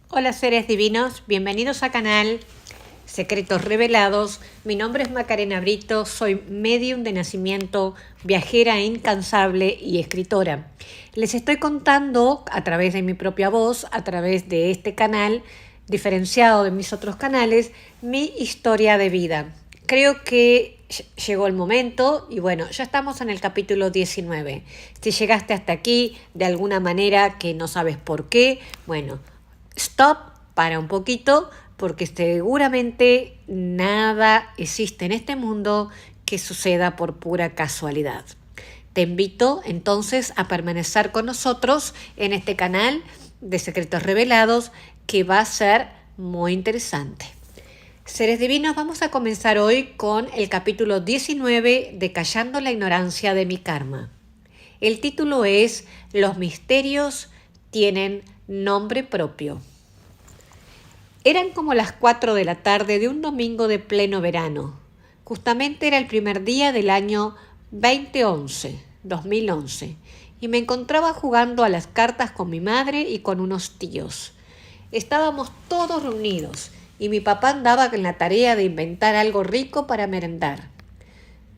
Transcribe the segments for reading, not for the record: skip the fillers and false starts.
Hola seres divinos, bienvenidos a canal Secretos Revelados. Mi nombre es Macarena Brito, soy medium de nacimiento, viajera incansable y escritora. Les estoy contando a través de mi propia voz, a través de este canal, diferenciado de mis otros canales, mi historia de vida. Creo que llegó el momento y bueno, ya estamos en el capítulo 19. Si llegaste hasta aquí de alguna manera que no sabes por qué, bueno, stop, para un poquito, porque seguramente nada existe en este mundo que suceda por pura casualidad. Te invito entonces a permanecer con nosotros en este canal de Secretos Revelados que va a ser muy interesante. Seres divinos, vamos a comenzar hoy con el capítulo 19 de Callando la ignorancia de mi karma. El título es Los misterios tienen nombre propio. Eran como las 4 de la tarde de un domingo de pleno verano. Justamente era el primer día del año 2011, y me encontraba jugando a las cartas con mi madre y con unos tíos. Estábamos todos reunidos y mi papá andaba en la tarea de inventar algo rico para merendar.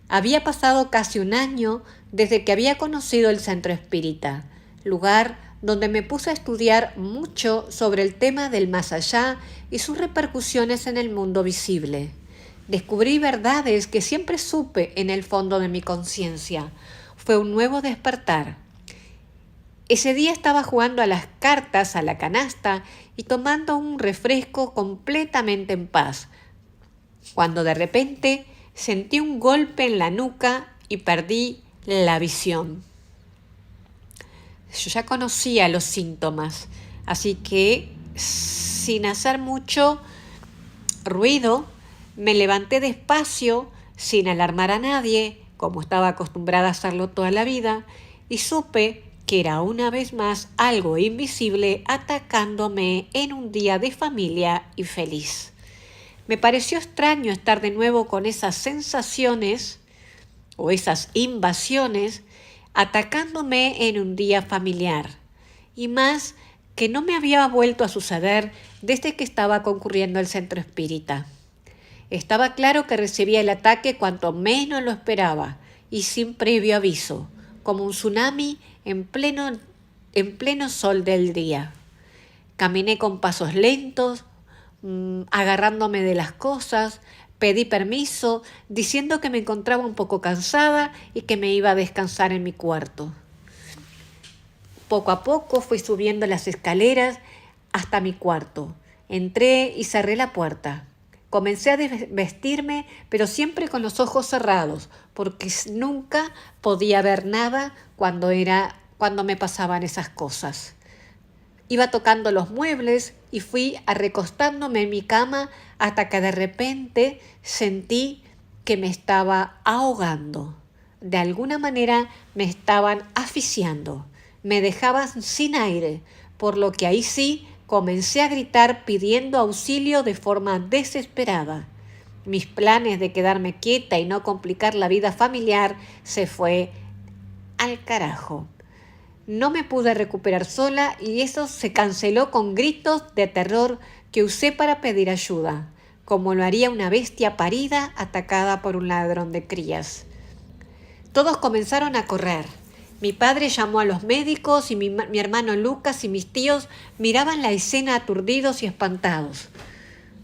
Había pasado casi un año desde que había conocido el Centro Espírita, lugar donde me puse a estudiar mucho sobre el tema del más allá y sus repercusiones en el mundo visible. Descubrí verdades que siempre supe en el fondo de mi conciencia. Fue un nuevo despertar. Ese día estaba jugando a las cartas a la canasta y tomando un refresco completamente en paz, cuando de repente sentí un golpe en la nuca y perdí la visión. Yo ya conocía los síntomas, así que sin hacer mucho ruido, me levanté despacio, sin alarmar a nadie, como estaba acostumbrada a hacerlo toda la vida, y supe que era una vez más algo invisible atacándome en un día de familia y feliz. Me pareció extraño estar de nuevo con esas sensaciones o esas invasiones atacándome en un día familiar, y más que no me había vuelto a suceder desde que estaba concurriendo al centro espírita. Estaba claro que recibía el ataque cuanto menos lo esperaba y sin previo aviso, como un tsunami en pleno sol del día. Caminé con pasos lentos, agarrándome de las cosas. Pedí permiso, diciendo que me encontraba un poco cansada y que me iba a descansar en mi cuarto. Poco a poco fui subiendo las escaleras hasta mi cuarto. Entré y cerré la puerta. Comencé a vestirme, pero siempre con los ojos cerrados, porque nunca podía ver nada cuando me pasaban esas cosas. Iba tocando los muebles y fui recostándome en mi cama hasta que de repente sentí que me estaba ahogando. De alguna manera me estaban asfixiando. Me dejaban sin aire, por lo que ahí sí comencé a gritar pidiendo auxilio de forma desesperada. Mis planes de quedarme quieta y no complicar la vida familiar se fue al carajo. No me pude recuperar sola y eso se canceló con gritos de terror que usé para pedir ayuda, como lo haría una bestia parida atacada por un ladrón de crías. Todos comenzaron a correr. Mi padre llamó a los médicos y mi hermano Lucas y mis tíos miraban la escena aturdidos y espantados.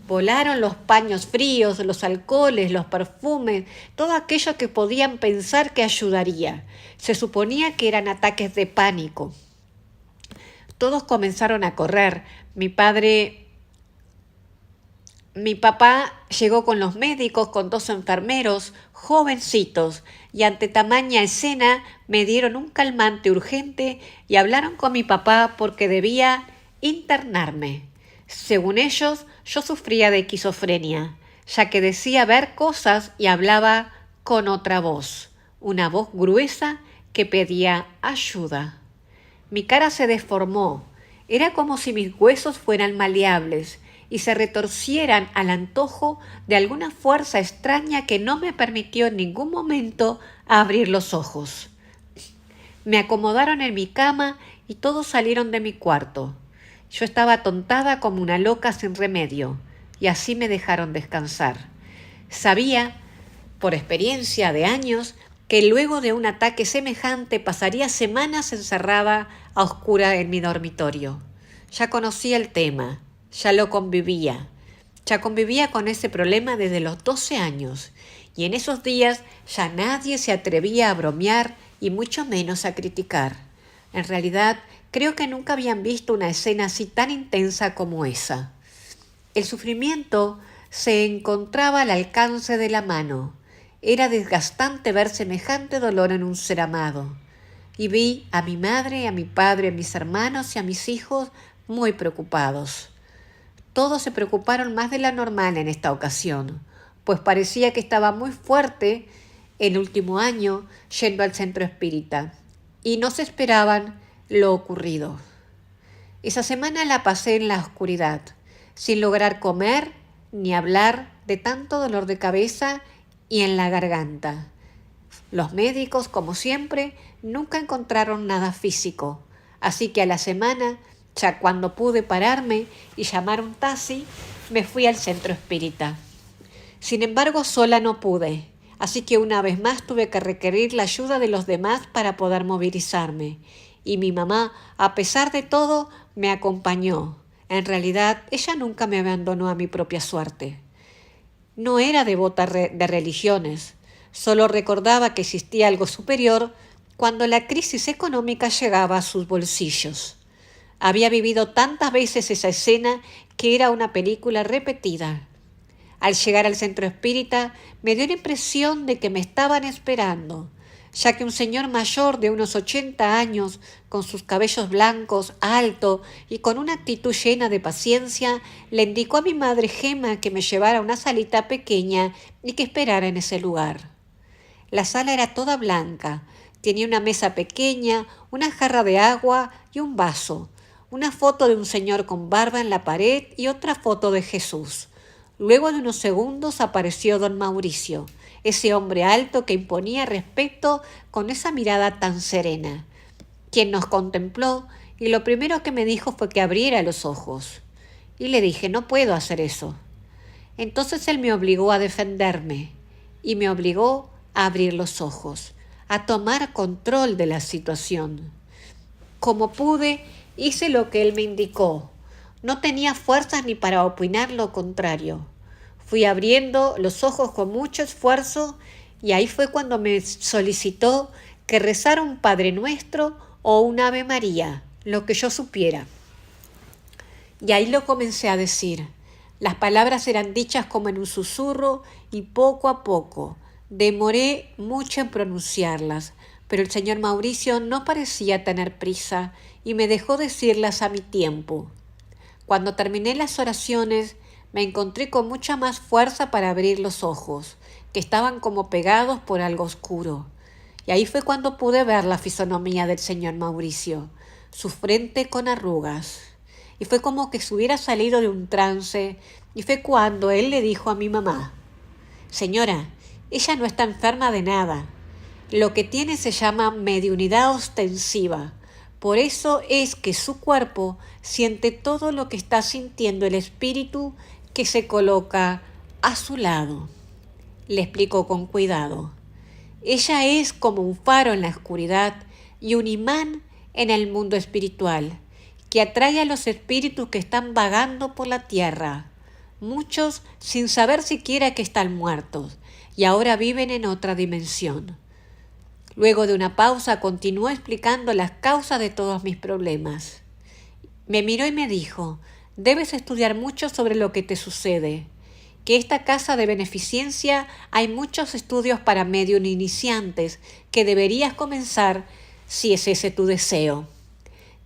Volaron los paños fríos, los alcoholes, los perfumes, todo aquello que podían pensar que ayudaría. Se suponía que eran ataques de pánico. Todos comenzaron a correr. Mi papá llegó con los médicos, con 2 enfermeros, jovencitos, y ante tamaña escena me dieron un calmante urgente y hablaron con mi papá porque debía internarme. Según ellos, yo sufría de esquizofrenia, ya que decía ver cosas y hablaba con otra voz, una voz gruesa que pedía ayuda. Mi cara se deformó, era como si mis huesos fueran maleables y se retorcieran al antojo de alguna fuerza extraña que no me permitió en ningún momento abrir los ojos. Me acomodaron en mi cama y todos salieron de mi cuarto. Yo estaba atontada como una loca sin remedio, y así me dejaron descansar. Sabía, por experiencia de años, que luego de un ataque semejante pasaría semanas encerrada a oscura en mi dormitorio. Ya conocía el tema, ya convivía con ese problema desde los 12 años, y en esos días ya nadie se atrevía a bromear y mucho menos a criticar. En realidad, creo que nunca habían visto una escena así tan intensa como esa. El sufrimiento se encontraba al alcance de la mano. Era desgastante ver semejante dolor en un ser amado. Y vi a mi madre, a mi padre, a mis hermanos y a mis hijos muy preocupados. Todos se preocuparon más de la normal en esta ocasión, pues parecía que estaba muy fuerte el último año yendo al centro espírita, y no se esperaban lo ocurrido. Esa semana la pasé en la oscuridad, sin lograr comer ni hablar de tanto dolor de cabeza y en la garganta. Los médicos, como siempre, nunca encontraron nada físico, así que a la semana, ya cuando pude pararme y llamar un taxi, me fui al centro espírita. Sin embargo, sola no pude, así que una vez más tuve que requerir la ayuda de los demás para poder movilizarme. Y mi mamá, a pesar de todo, me acompañó. En realidad, ella nunca me abandonó a mi propia suerte. No era devota de religiones, solo recordaba que existía algo superior cuando la crisis económica llegaba a sus bolsillos. Había vivido tantas veces esa escena que era una película repetida. Al llegar al centro espírita me dio la impresión de que me estaban esperando, ya que un señor mayor de unos 80 años, con sus cabellos blancos, alto y con una actitud llena de paciencia, le indicó a mi madre Gema que me llevara a una salita pequeña y que esperara en ese lugar. La sala era toda blanca, tenía una mesa pequeña, una jarra de agua y un vaso, una foto de un señor con barba en la pared y otra foto de Jesús. Luego de unos segundos apareció don Mauricio, ese hombre alto que imponía respeto con esa mirada tan serena, quien nos contempló y lo primero que me dijo fue que abriera los ojos. Y le dije, no puedo hacer eso. Entonces él me obligó a defenderme y me obligó a abrir los ojos, a tomar control de la situación. Como pude, hice lo que él me indicó. No tenía fuerzas ni para opinar lo contrario. Fui abriendo los ojos con mucho esfuerzo y ahí fue cuando me solicitó que rezara un Padre Nuestro o un Ave María, lo que yo supiera. Y ahí lo comencé a decir. Las palabras eran dichas como en un susurro y poco a poco. Demoré mucho en pronunciarlas, pero el señor Mauricio no parecía tener prisa y me dejó decirlas a mi tiempo. Cuando terminé las oraciones, me encontré con mucha más fuerza para abrir los ojos, que estaban como pegados por algo oscuro. Y ahí fue cuando pude ver la fisonomía del señor Mauricio, su frente con arrugas. Y fue como que se hubiera salido de un trance, y fue cuando él le dijo a mi mamá, «Señora, ella no está enferma de nada. Lo que tiene se llama mediunidad ostensiva. Por eso es que su cuerpo siente todo lo que está sintiendo el espíritu que se coloca a su lado». Le explicó con cuidado. Ella es como un faro en la oscuridad y un imán en el mundo espiritual, que atrae a los espíritus que están vagando por la tierra, muchos sin saber siquiera que están muertos y ahora viven en otra dimensión. Luego de una pausa continuó explicando las causas de todos mis problemas. Me miró y me dijo, debes estudiar mucho sobre lo que te sucede, que esta casa de beneficencia hay muchos estudios para medium iniciantes que deberías comenzar si es ese tu deseo.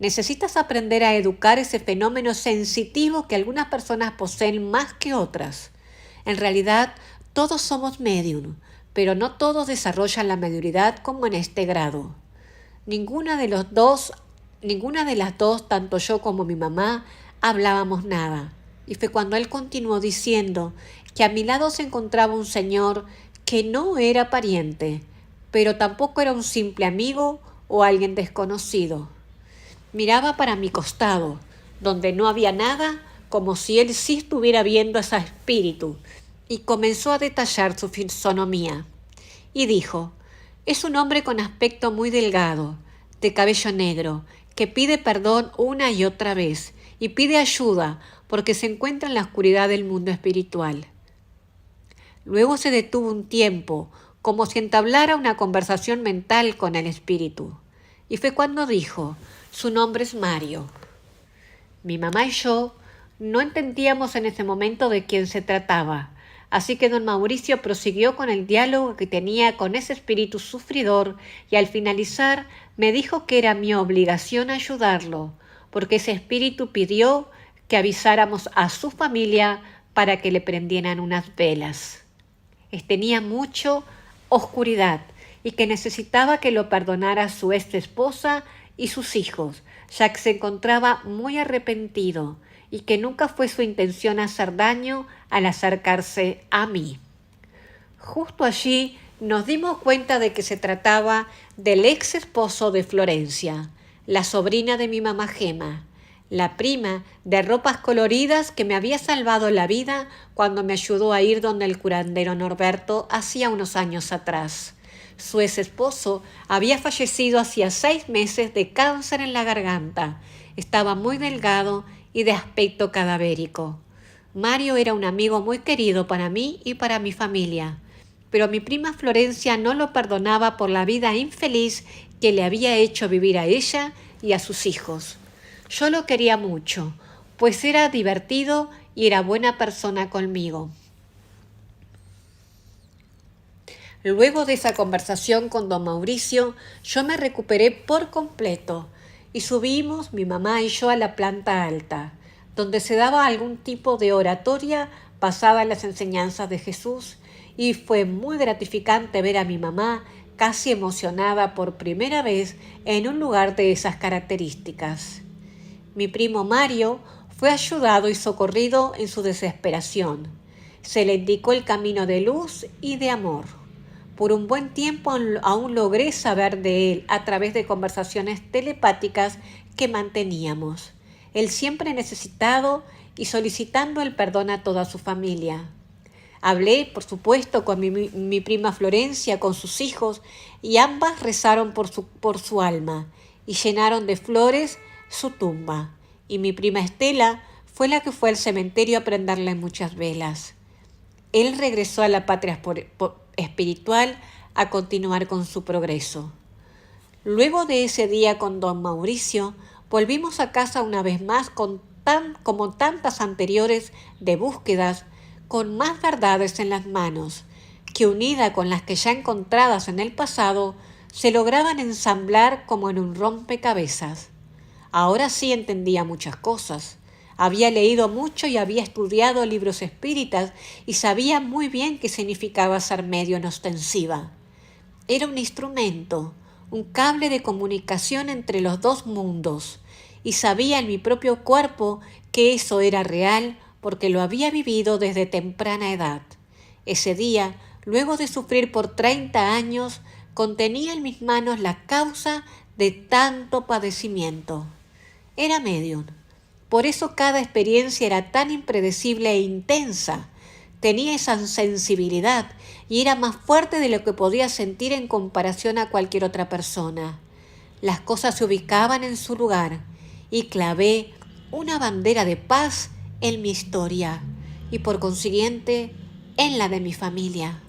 Necesitas aprender a educar ese fenómeno sensitivo que algunas personas poseen más que otras. En realidad, todos somos medium, pero no todos desarrollan la mediunidad como en este grado. Ninguna de las dos, tanto yo como mi mamá, hablábamos nada. Y fue cuando él continuó diciendo que a mi lado se encontraba un señor que no era pariente, pero tampoco era un simple amigo o alguien desconocido. Miraba para mi costado, donde no había nada, como si él sí estuviera viendo a ese espíritu, y comenzó a detallar su fisonomía. Y dijo: es un hombre con aspecto muy delgado, de cabello negro, que pide perdón una y otra vez, y pide ayuda porque se encuentra en la oscuridad del mundo espiritual. Luego se detuvo un tiempo, como si entablara una conversación mental con el espíritu. Y fue cuando dijo: su nombre es Mario. Mi mamá y yo no entendíamos en ese momento de quién se trataba, así que don Mauricio prosiguió con el diálogo que tenía con ese espíritu sufridor y al finalizar me dijo que era mi obligación ayudarlo, porque ese espíritu pidió que avisáramos a su familia para que le prendieran unas velas. Tenía mucho oscuridad y que necesitaba que lo perdonara su ex esposa y sus hijos, ya que se encontraba muy arrepentido y que nunca fue su intención hacer daño al acercarse a mí. Justo allí nos dimos cuenta de que se trataba del ex esposo de Florencia, la sobrina de mi mamá Gema, la prima de ropas coloridas que me había salvado la vida cuando me ayudó a ir donde el curandero Norberto hacía unos años atrás. Su ex esposo había fallecido hacía 6 meses de cáncer en la garganta. Estaba muy delgado y de aspecto cadavérico. Mario era un amigo muy querido para mí y para mi familia, pero mi prima Florencia no lo perdonaba por la vida infeliz que le había hecho vivir a ella y a sus hijos. Yo lo quería mucho, pues era divertido y era buena persona conmigo. Luego de esa conversación con don Mauricio, yo me recuperé por completo y subimos mi mamá y yo a la planta alta, donde se daba algún tipo de oratoria basada en las enseñanzas de Jesús, y fue muy gratificante ver a mi mamá casi emocionada por primera vez en un lugar de esas características. Mi primo Mario fue ayudado y socorrido en su desesperación. Se le indicó el camino de luz y de amor. Por un buen tiempo aún logré saber de él a través de conversaciones telepáticas que manteníamos. Él siempre necesitado y solicitando el perdón a toda su familia. Hablé, por supuesto, con mi prima Florencia, con sus hijos, y ambas rezaron por su alma y llenaron de flores su tumba. Y mi prima Estela fue la que fue al cementerio a prenderle muchas velas. Él regresó a la patria espiritual a continuar con su progreso. Luego de ese día con don Mauricio, volvimos a casa una vez más como tantas anteriores de búsquedas, con más verdades en las manos, que unida con las que ya encontradas en el pasado, se lograban ensamblar como en un rompecabezas. Ahora sí entendía muchas cosas. Había leído mucho y había estudiado libros espíritas y sabía muy bien qué significaba ser medio en ostensiva. Era un instrumento, un cable de comunicación entre los dos mundos, y sabía en mi propio cuerpo que eso era real porque lo había vivido desde temprana edad. Ese día, luego de sufrir por 30 años, contenía en mis manos la causa de tanto padecimiento. Era medium. Por eso cada experiencia era tan impredecible e intensa. Tenía esa sensibilidad y era más fuerte de lo que podía sentir en comparación a cualquier otra persona. Las cosas se ubicaban en su lugar y clavé una bandera de paz en mi historia y por consiguiente en la de mi familia.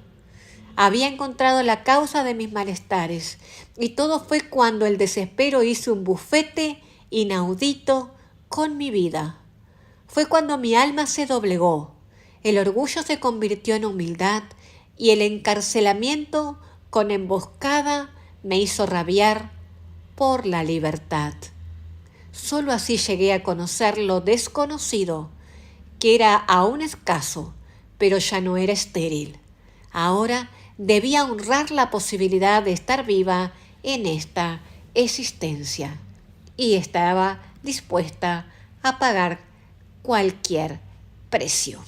Había encontrado la causa de mis malestares y todo fue cuando el desespero hizo un bufete inaudito con mi vida. Fue cuando mi alma se doblegó, el orgullo se convirtió en humildad y el encarcelamiento con emboscada me hizo rabiar por la libertad. Solo así llegué a conocer lo desconocido, que era aún escaso, pero ya no era estéril. Ahora debía honrar la posibilidad de estar viva en esta existencia y estaba dispuesta a pagar cualquier precio.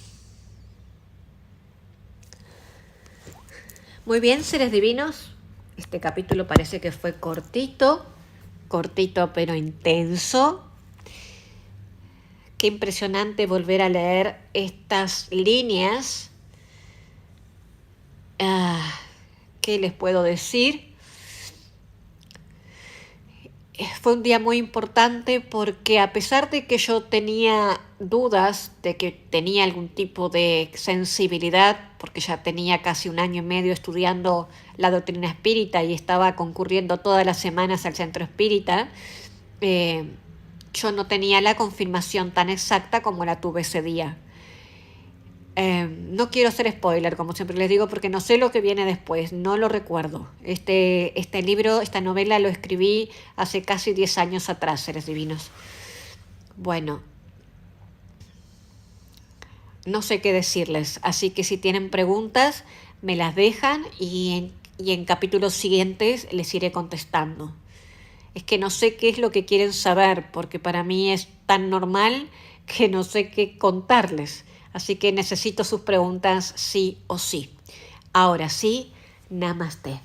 Muy bien, seres divinos, este capítulo parece que fue cortito pero intenso. qué impresionante volver a leer estas líneas. ¿Qué les puedo decir? Fue un día muy importante porque a pesar de que yo tenía dudas de que tenía algún tipo de sensibilidad, porque ya tenía casi 1 año y medio estudiando la doctrina espírita y estaba concurriendo todas las semanas al centro espírita, yo no tenía la confirmación tan exacta como la tuve ese día. No quiero hacer spoiler, como siempre les digo, porque no sé lo que viene después, no lo recuerdo. Este libro, esta novela lo escribí hace casi 10 años atrás, seres divinos. Bueno, no sé qué decirles, así que si tienen preguntas, me las dejan y en capítulos siguientes les iré contestando. Es que no sé qué es lo que quieren saber, porque para mí es tan normal que no sé qué contarles. Así que necesito sus preguntas sí o sí. Ahora sí, namaste.